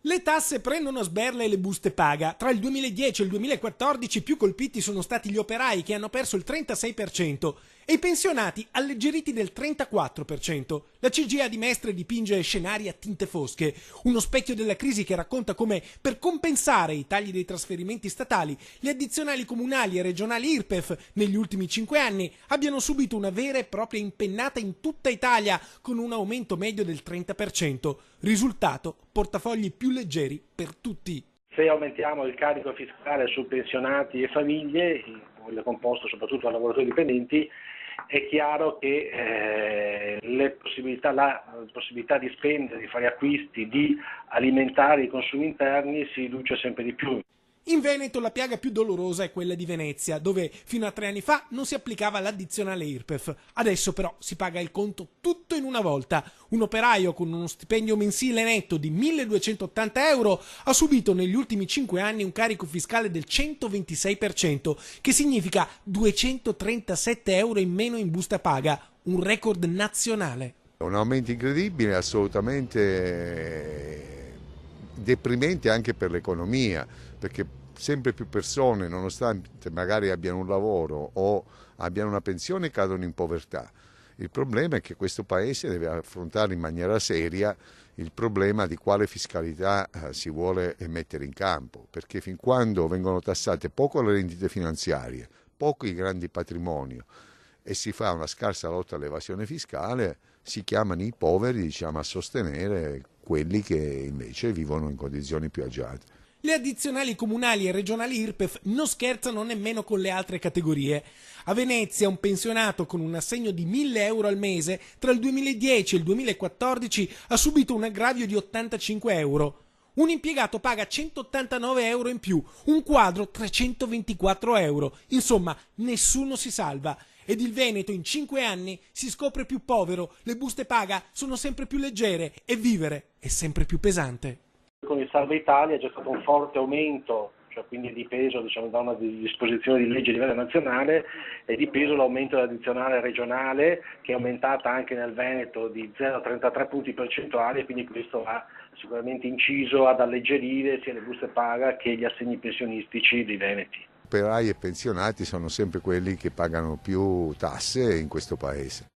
Le tasse prendono a sberle e le buste paga. Tra il 2010 e il 2014 più colpiti sono stati gli operai, che hanno perso il 36%, e i pensionati alleggeriti del 34%. La CGIA di Mestre dipinge scenari a tinte fosche, uno specchio della crisi che racconta come, per compensare i tagli dei trasferimenti statali, le addizionali comunali e regionali IRPEF negli ultimi 5 anni abbiano subito una vera e propria impennata in tutta Italia, con un aumento medio del 30%. Risultato: portafogli più leggeri per tutti. Se aumentiamo il carico fiscale su pensionati e famiglie, quello composto soprattutto da lavoratori dipendenti, è chiaro che la possibilità di spendere, di fare acquisti, di alimentare i consumi interni si riduce sempre di più. In Veneto la piaga più dolorosa è quella di Venezia, dove fino a 3 anni fa non si applicava l'addizionale IRPEF. Adesso però si paga il conto tutto in una volta. Un operaio con uno stipendio mensile netto di 1.280 euro ha subito negli ultimi 5 anni un carico fiscale del 126%, che significa 237 euro in meno in busta paga, un record nazionale. Un aumento incredibile, assolutamente deprimente anche per l'economia, perché sempre più persone, nonostante magari abbiano un lavoro o abbiano una pensione, cadono in povertà. Il problema è che questo Paese deve affrontare in maniera seria il problema di quale fiscalità si vuole mettere in campo, perché fin quando vengono tassate poco le rendite finanziarie, poco i grandi patrimoni e si fa una scarsa lotta all'evasione fiscale, si chiamano i poveri, diciamo, a sostenere quelli che invece vivono in condizioni più agiate. Le addizionali comunali e regionali IRPEF non scherzano nemmeno con le altre categorie. A Venezia un pensionato con un assegno di 1.000 euro al mese tra il 2010 e il 2014 ha subito un aggravio di 85 euro. Un impiegato paga 189 euro in più, un quadro 324 euro. Insomma, nessuno si salva. Ed il Veneto in 5 anni si scopre più povero, le buste paga sono sempre più leggere e vivere è sempre più pesante. Con il Salva Italia c'è stato un forte aumento, cioè quindi è dipeso da una disposizione di legge a livello nazionale, è dipeso l'aumento dell'addizionale regionale, che è aumentata anche nel Veneto di 0,33 punti percentuali, e quindi questo ha sicuramente inciso ad alleggerire sia le buste paga che gli assegni pensionistici dei veneti. Operai e pensionati sono sempre quelli che pagano più tasse in questo Paese.